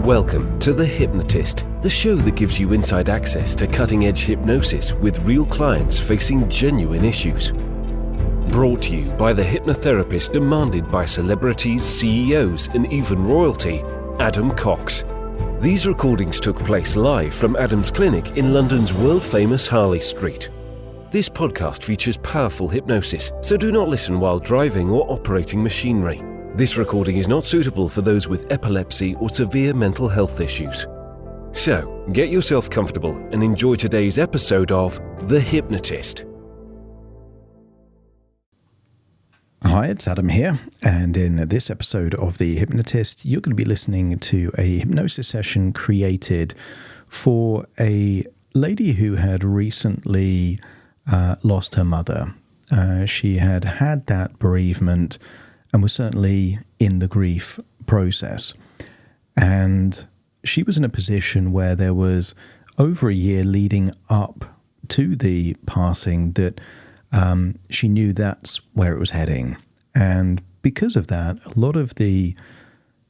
Welcome to The Hypnotist, the show that gives you inside access to cutting-edge hypnosis with real clients facing genuine issues. Brought to you by the hypnotherapist demanded by celebrities, CEOs, and even royalty, Adam Cox. These recordings took place live from Adam's clinic in London's world-famous Harley Street. This podcast features powerful hypnosis, so do not listen while driving or operating machinery. This recording is not suitable for those with epilepsy or severe mental health issues. So, get yourself comfortable and enjoy today's episode of The Hypnotist. Hi, it's Adam here, and in this episode of The Hypnotist, you're going to be listening to a hypnosis session created for a lady who had recently lost her mother. She had had that bereavement and was certainly in the grief process. And she was in a position where there was over a year leading up to the passing that she knew that's where it was heading. And because of that, a lot of the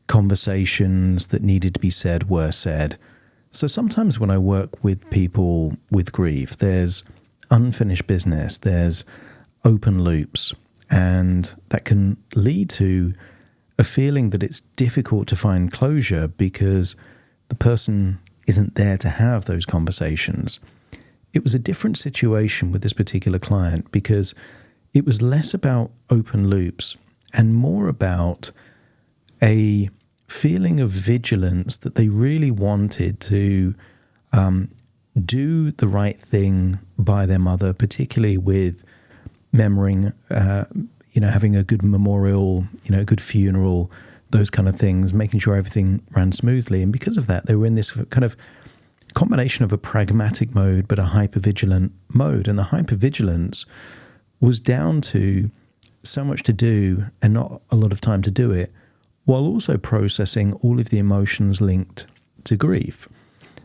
conversations that needed to be said were said. So sometimes when I work with people with grief, there's unfinished business, there's open loops, and that can lead to a feeling that it's difficult to find closure because the person isn't there to have those conversations. It was a different situation with this particular client because it was less about open loops and more about a feeling of vigilance that they really wanted to do the right thing by their mother, particularly with remembering, having a good memorial, a good funeral, those kind of things, making sure everything ran smoothly. And because of that, they were in this kind of combination of a pragmatic mode, but a hypervigilant mode. And the hypervigilance was down to so much to do and not a lot of time to do it, while also processing all of the emotions linked to grief.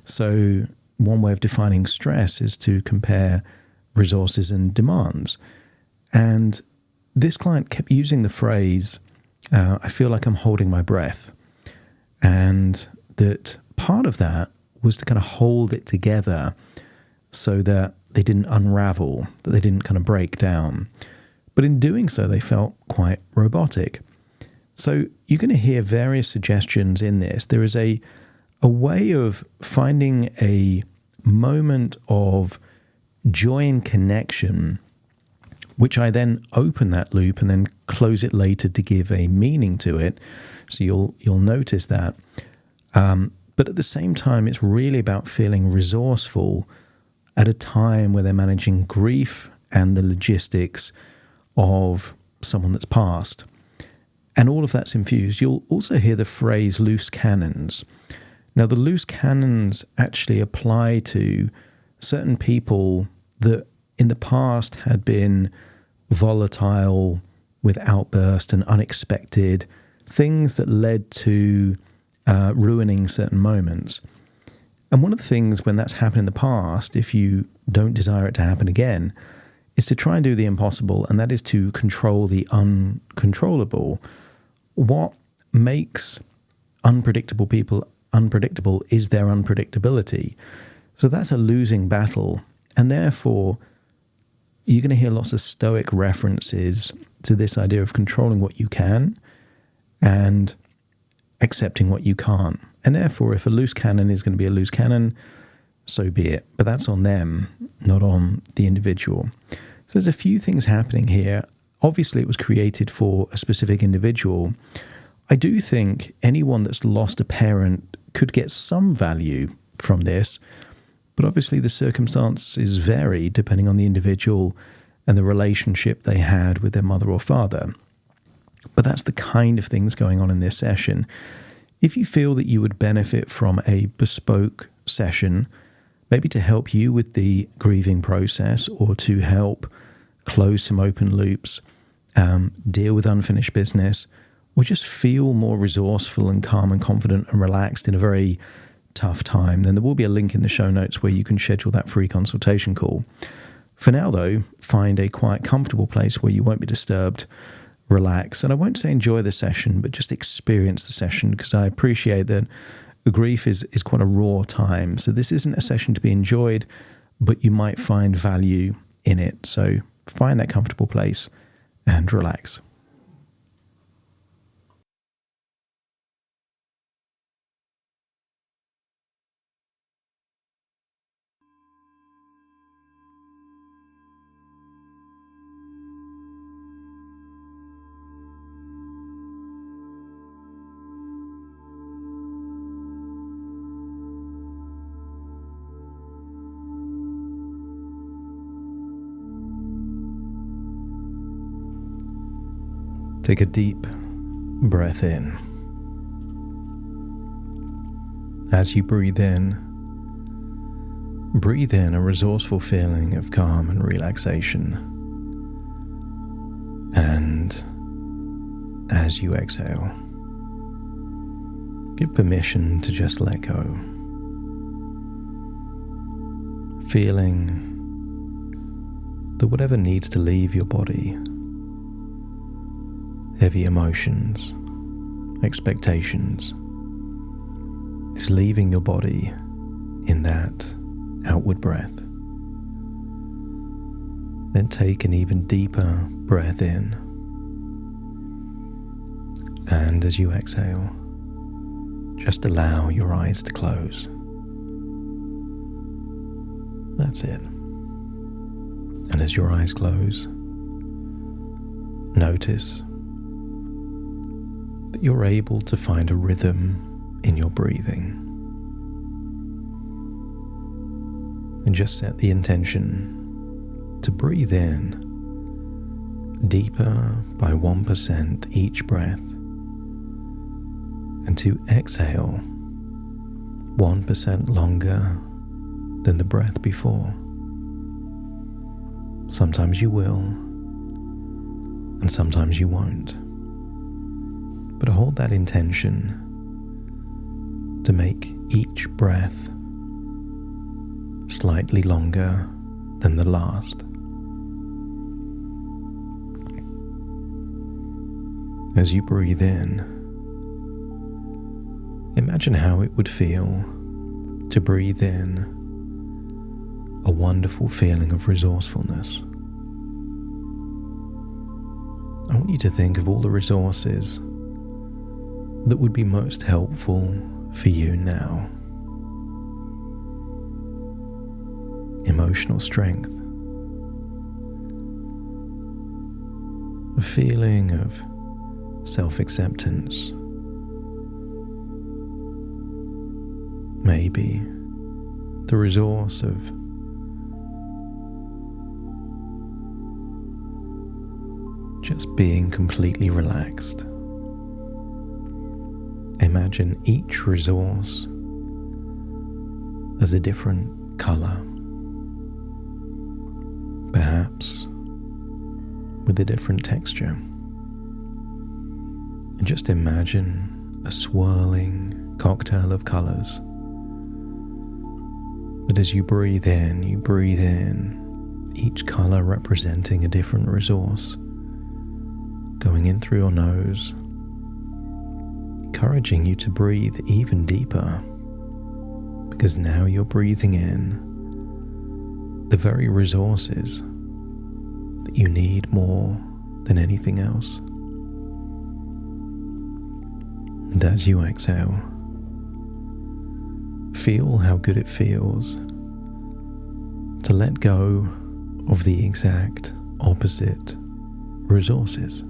So one way of defining stress is to compare resources and demands. And this client kept using the phrase, I feel like I'm holding my breath. And that part of that was to kind of hold it together so that they didn't unravel, that they didn't kind of break down. But in doing so, they felt quite robotic. So you're going to hear various suggestions in this. There is a way of finding a moment of joy and connection, which I then open that loop and then close it later to give a meaning to it. So you'll notice that. But at the same time, it's really about feeling resourceful at a time where they're managing grief and the logistics of someone that's passed. And all of that's infused. You'll also hear the phrase loose cannons. Now, the loose cannons actually apply to certain people that in the past had been volatile with outburst and unexpected things that led to ruining certain moments. And one of the things when that's happened in the past, if you don't desire it to happen again, is to try and do the impossible, and that is to control the uncontrollable. What makes unpredictable people unpredictable is their unpredictability. So that's a losing battle, and therefore you're going to hear lots of stoic references to this idea of controlling what you can and accepting what you can't. And therefore, if a loose cannon is going to be a loose cannon, so be it. But that's on them, not on the individual. So there's a few things happening here. Obviously, it was created for a specific individual. I do think anyone that's lost a parent could get some value from this, but obviously the circumstances vary depending on the individual and the relationship they had with their mother or father. But that's the kind of things going on in this session. If you feel that you would benefit from a bespoke session, maybe to help you with the grieving process or to help close some open loops, deal with unfinished business, or just feel more resourceful and calm and confident and relaxed in a very tough time, then there will be a link in the show notes where you can schedule that free consultation call. For now, though, find a quiet, comfortable place where you won't be disturbed, relax, and I won't say enjoy the session, but just experience the session, because I appreciate that grief is quite a raw time. So this isn't a session to be enjoyed, but you might find value in it. So find that comfortable place and relax. Take a deep breath in. As you breathe in a resourceful feeling of calm and relaxation. And as you exhale, give permission to just let go. Feeling that whatever needs to leave your body, heavy emotions, expectations, is leaving your body in that outward breath. Then take an even deeper breath in. And as you exhale, just allow your eyes to close. That's it. And as your eyes close, notice that you're able to find a rhythm in your breathing. And just set the intention to breathe in deeper by 1% each breath, and to exhale 1% longer than the breath before. Sometimes you will, and sometimes you won't. But hold that intention to make each breath slightly longer than the last. As you breathe in, imagine how it would feel to breathe in a wonderful feeling of resourcefulness. I want you to think of all the resources that would be most helpful for you now. Emotional strength, a feeling of self-acceptance, maybe the resource of just being completely relaxed. Imagine each resource as a different color, perhaps with a different texture. And just imagine a swirling cocktail of colors that as you breathe in, each color representing a different resource, going in through your nose, encouraging you to breathe even deeper, because now you're breathing in the very resources that you need more than anything else. And as you exhale, feel how good it feels to let go of the exact opposite resources.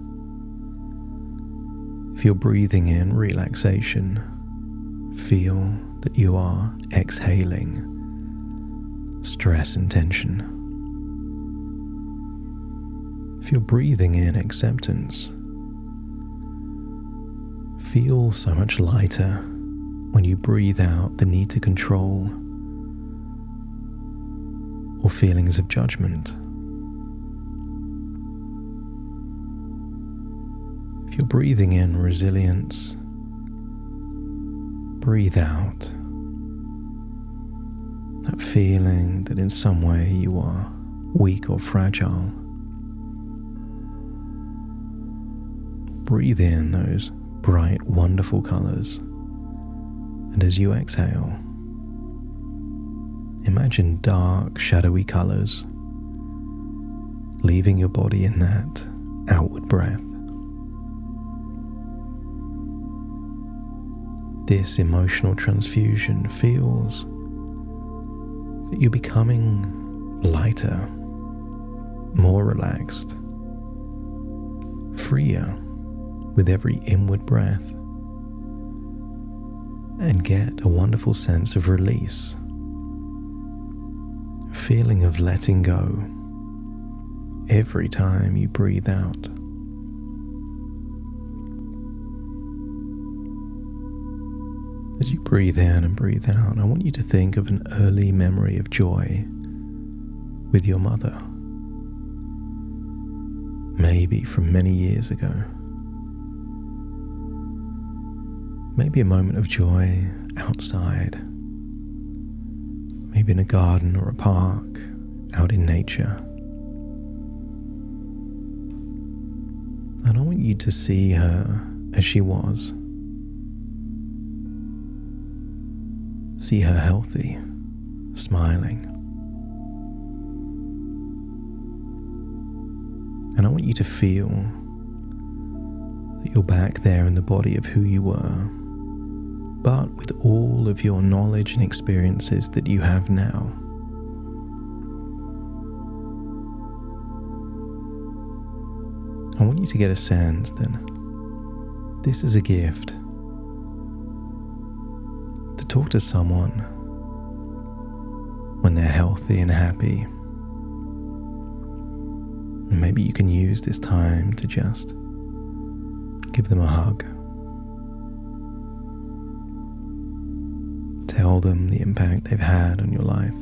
If you're breathing in relaxation, feel that you are exhaling stress and tension. If you're breathing in acceptance, feel so much lighter when you breathe out the need to control or feelings of judgment. If you're breathing in resilience, breathe out that feeling that in some way you are weak or fragile. Breathe in those bright, wonderful colors And as you exhale, imagine dark, shadowy colours leaving your body in that outward breath. This emotional transfusion feels that you're becoming lighter, more relaxed, freer with every inward breath, and get a wonderful sense of release, a feeling of letting go every time you breathe out. As you breathe in and breathe out, I want you to think of an early memory of joy with your mother, maybe from many years ago. Maybe a moment of joy outside, maybe in a garden or a park, out in nature. And I want you to see her as she was. See her healthy, smiling. And I want you to feel that you're back there in the body of who you were, but with all of your knowledge and experiences that you have now. I want you to get a sense that this is a gift to talk to someone when they're healthy and happy. And maybe you can use this time to just give them a hug. Tell them the impact they've had on your life.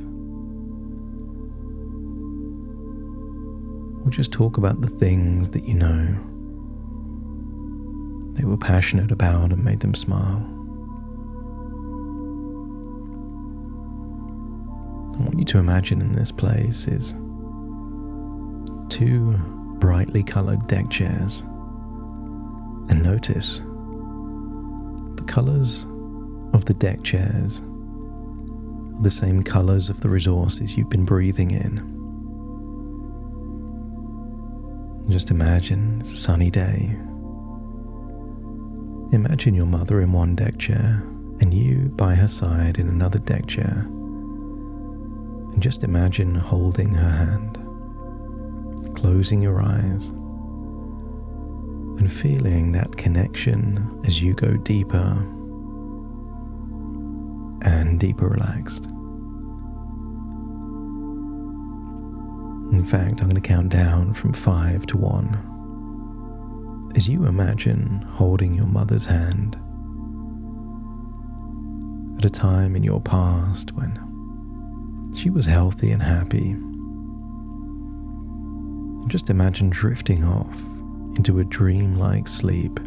Or just talk about the things that you know they were passionate about and made them smile. I want you to imagine in this place is 2 brightly coloured deck chairs, and notice the colours of the deck chairs are the same colours of the resources you've been breathing in. Just imagine it's a sunny day. Imagine your mother in one deck chair and you by her side in another deck chair. And just imagine holding her hand, closing your eyes, and feeling that connection as you go deeper and deeper relaxed. In fact, I'm going to count down from 5 to 1. As you imagine holding your mother's hand at a time in your past when she was healthy and happy. Just imagine drifting off into a dream-like sleep.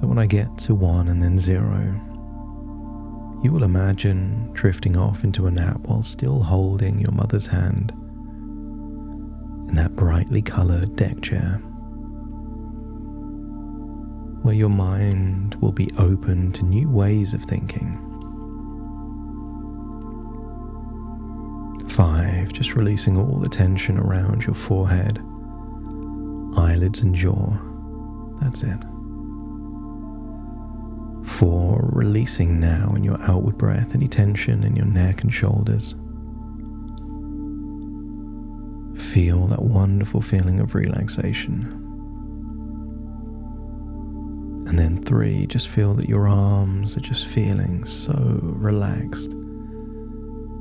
So when I get to 1 and then 0, you will imagine drifting off into a nap while still holding your mother's hand in that brightly coloured deck chair, where your mind will be open to new ways of thinking. 5, just releasing all the tension around your forehead, eyelids and jaw. That's it. 4, releasing now in your outward breath any tension in your neck and shoulders. Feel that wonderful feeling of relaxation. And then 3, just feel that your arms are just feeling so relaxed,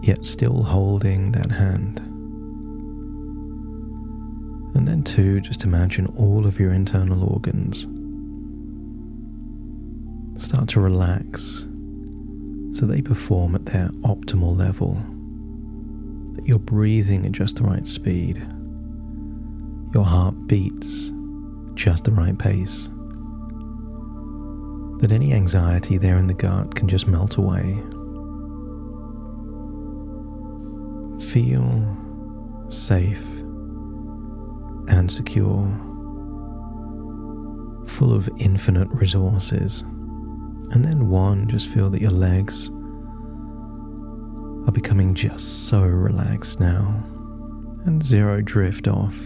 yet still holding that hand. And then 2, just imagine all of your internal organs start to relax so they perform at their optimal level, that you're breathing at just the right speed, your heart beats just the right pace, that any anxiety there in the gut can just melt away. Feel safe and secure, full of infinite resources And then 1, just feel that your legs are becoming just so relaxed now. And 0, drift off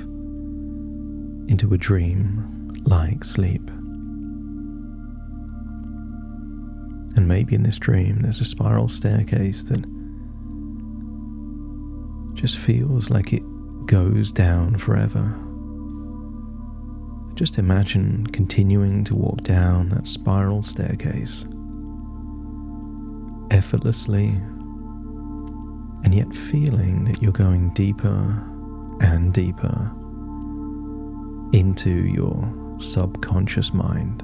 into a dream-like sleep. And maybe in this dream there's a spiral staircase that just feels like it goes down forever. Just imagine continuing to walk down that spiral staircase effortlessly, and yet feeling that you're going deeper and deeper into your subconscious mind.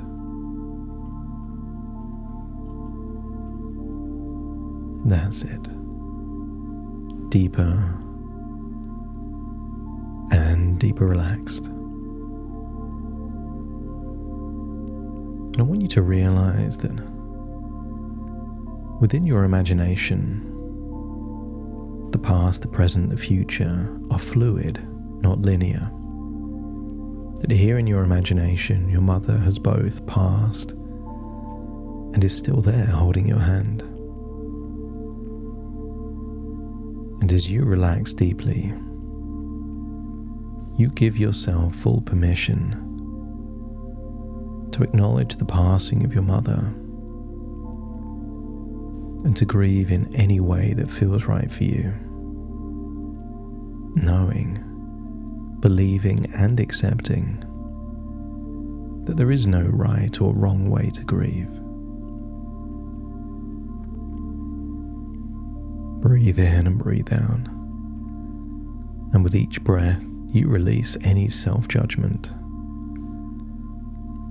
That's it. Deeper and deeper relaxed. And I want you to realize that within your imagination, the past, the present, the future are fluid, not linear. That here in your imagination, your mother has both passed and is still there holding your hand. And as you relax deeply, you give yourself full permission to acknowledge the passing of your mother and to grieve in any way that feels right for you, knowing, believing and accepting that there is no right or wrong way to grieve. Breathe in and breathe out, and with each breath you release any self-judgment,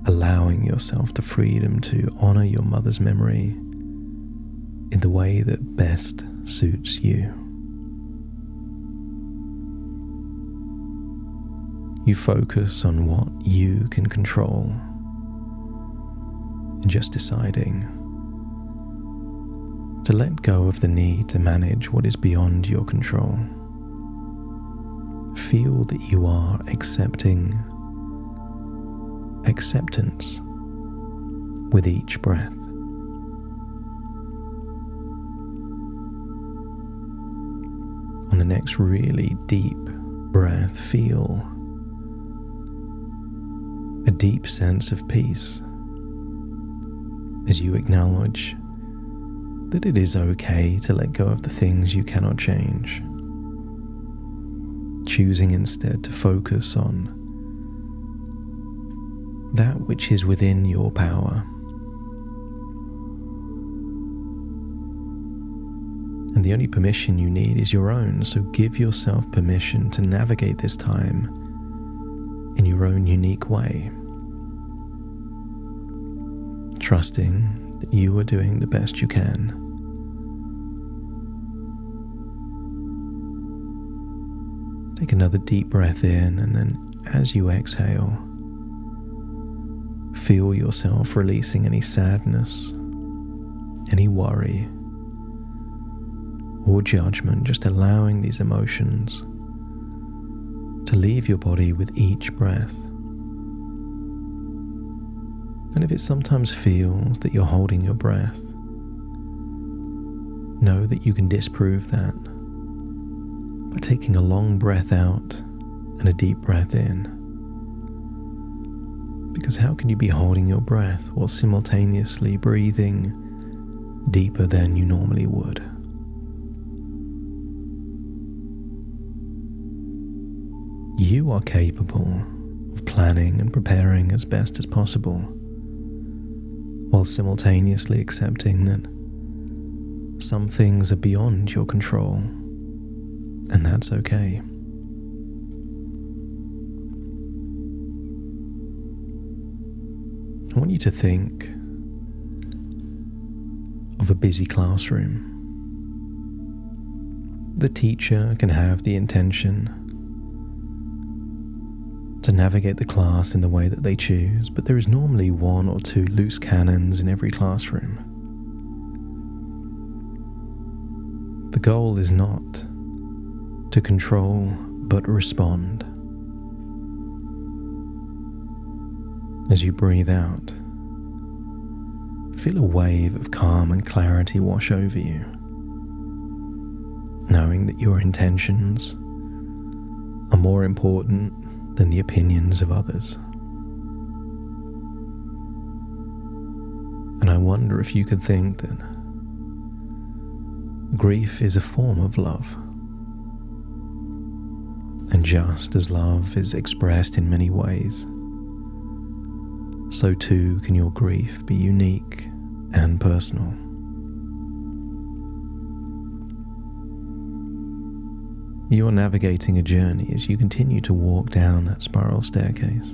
allowing yourself the freedom to honor your mother's memory in the way that best suits you. You focus on what you can control and just deciding to let go of the need to manage what is beyond your control. Feel that you are accepting acceptance with each breath. On the next really deep breath, feel a deep sense of peace as you acknowledge that it is okay to let go of the things you cannot change, choosing instead to focus on that which is within your power. And the only permission you need is your own, so give yourself permission to navigate this time in your own unique way, trusting that you are doing the best you can. Take another deep breath in, and then as you exhale, feel yourself releasing any sadness, any worry, or judgment, just allowing these emotions to leave your body with each breath. And if it sometimes feels that you're holding your breath, know that you can disprove that by taking a long breath out and a deep breath in. Because how can you be holding your breath while simultaneously breathing deeper than you normally would? You are capable of planning and preparing as best as possible, while simultaneously accepting that some things are beyond your control, and that's okay. I want you to think of a busy classroom. The teacher can have the intention to navigate the class in the way that they choose, but there is normally 1 or 2 loose cannons in every classroom. The goal is not to control, but respond. As you breathe out, feel a wave of calm and clarity wash over you, knowing that your intentions are more important than the opinions of others. And I wonder if you could think that grief is a form of love. And just as love is expressed in many ways, so too can your grief be unique and personal. You are navigating a journey as you continue to walk down that spiral staircase.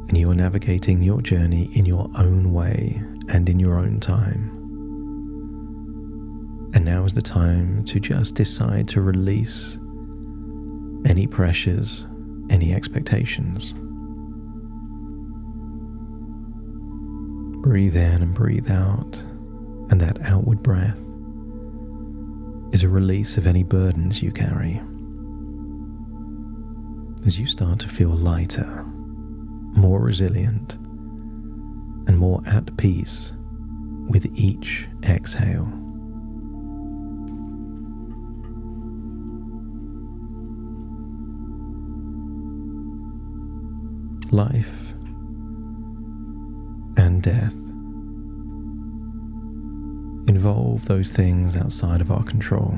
And you are navigating your journey in your own way and in your own time. And now is the time to just decide to release any pressures, any expectations. Breathe in and breathe out, and that outward breath is a release of any burdens you carry. As you start to feel lighter, more resilient, and more at peace with each exhale. Life and death involve those things outside of our control.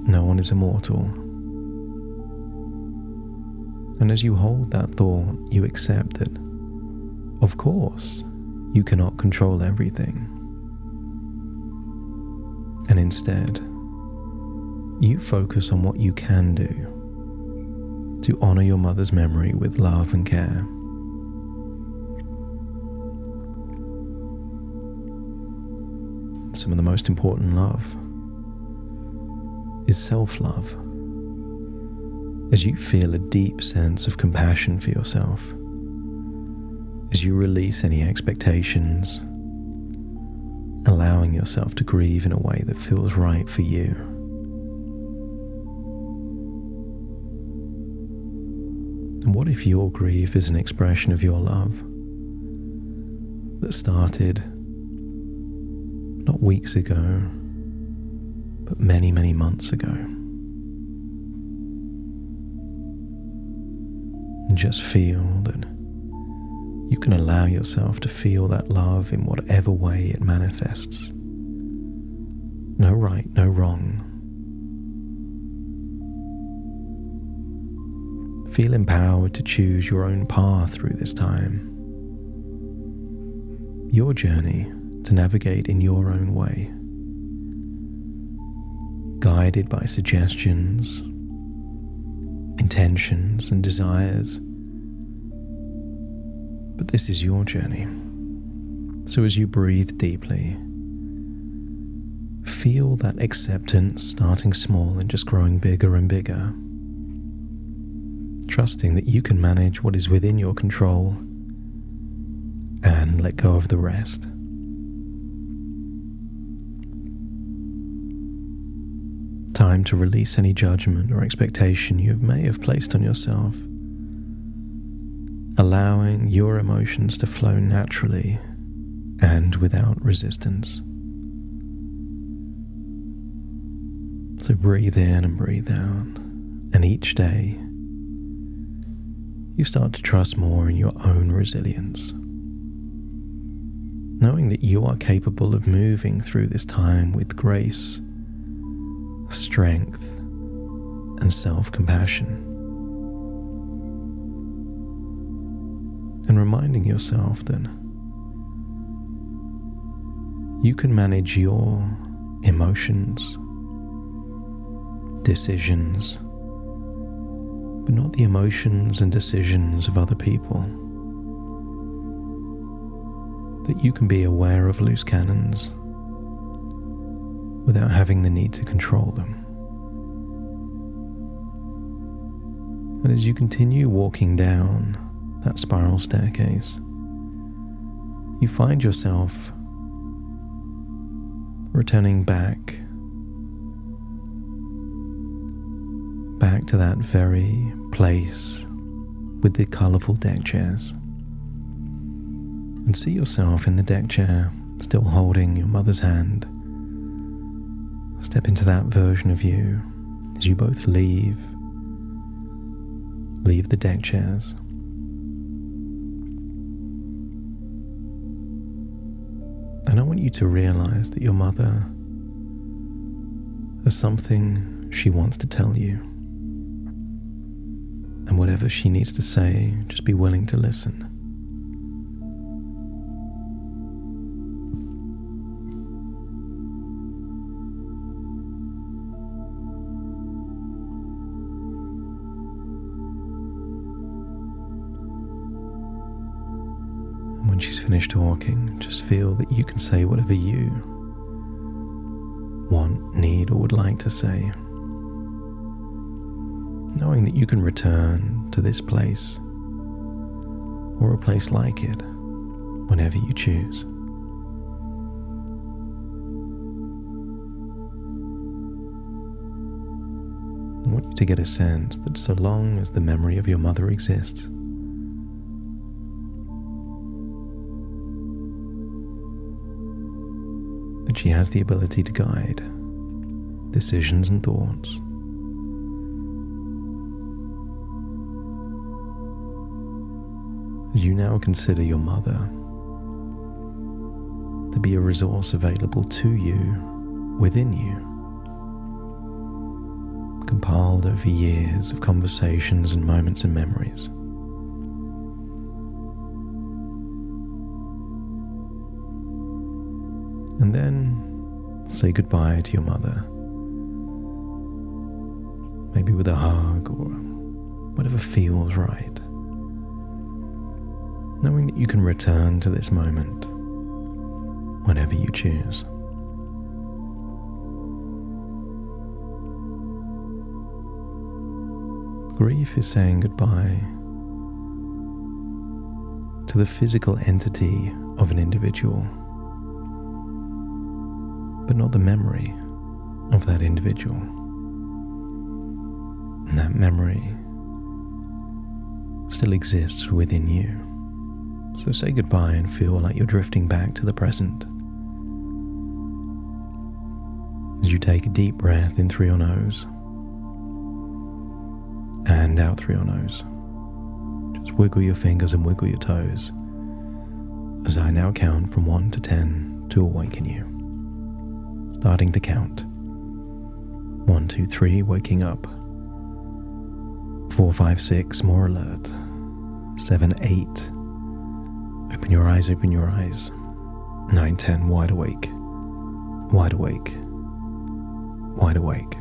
No one is immortal. And as you hold that thought, you accept that, of course, you cannot control everything. And instead, you focus on what you can do to honor your mother's memory with love and care. Some of the most important love is self-love. As you feel a deep sense of compassion for yourself, as you release any expectations, allowing yourself to grieve in a way that feels right for you. And what if your grief is an expression of your love that started not weeks ago, but many, many months ago? And just feel that you can allow yourself to feel that love in whatever way it manifests. No right, no wrong. Feel empowered to choose your own path through this time. Your journey to navigate in your own way. Guided by suggestions, intentions and desires. But this is your journey. So as you breathe deeply, feel that acceptance starting small and just growing bigger and bigger. Trusting that you can manage what is within your control and let go of the rest. Time to release any judgment or expectation you may have placed on yourself, allowing your emotions to flow naturally and without resistance. So breathe in and breathe out, and each day you start to trust more in your own resilience, knowing that you are capable of moving through this time with grace, strength, and self-compassion. And reminding yourself that you can manage your emotions, decisions, but not the emotions and decisions of other people. That you can be aware of loose canons without having the need to control them. And as you continue walking down that spiral staircase, you find yourself returning back to that very place with the colourful deck chairs. And see yourself in the deck chair, still holding your mother's hand. Step into that version of you as you both leave the deck chairs. And I want you to realize that your mother has something she wants to tell you. And whatever she needs to say, just be willing to listen. And when she's finished talking, just feel that you can say whatever you want, need, or would like to say, knowing that you can return to this place or a place like it whenever you choose. I want you to get a sense that so long as the memory of your mother exists, that she has the ability to guide decisions and thoughts. As you now consider your mother to be a resource available to you, within you, compiled over years of conversations and moments and memories. And then say goodbye to your mother, maybe with a hug or whatever feels right, knowing that you can return to this moment whenever you choose. Grief is saying goodbye to the physical entity of an individual, but not the memory of that individual. And that memory still exists within you. So say goodbye and feel like you're drifting back to the present. As you take a deep breath in through your nose and out through your nose. Just wiggle your fingers and wiggle your toes as I now count from 1 to 10 to awaken you. Starting to count. 1, 2, 3, waking up. 4, 5, 6, more alert. 7, 8. Open your eyes, open your eyes. 9, 10, wide awake. Wide awake. Wide awake.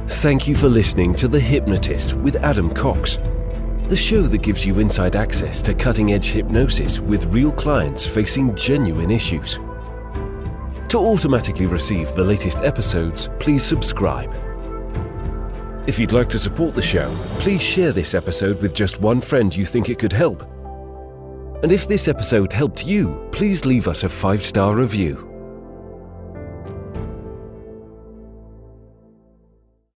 Thank you for listening to The Hypnotist with Adam Cox, the show that gives you inside access to cutting-edge hypnosis with real clients facing genuine issues. To automatically receive the latest episodes, please subscribe. If you'd like to support the show, please share this episode with just one friend you think it could help. And if this episode helped you, please leave us a 5-star review.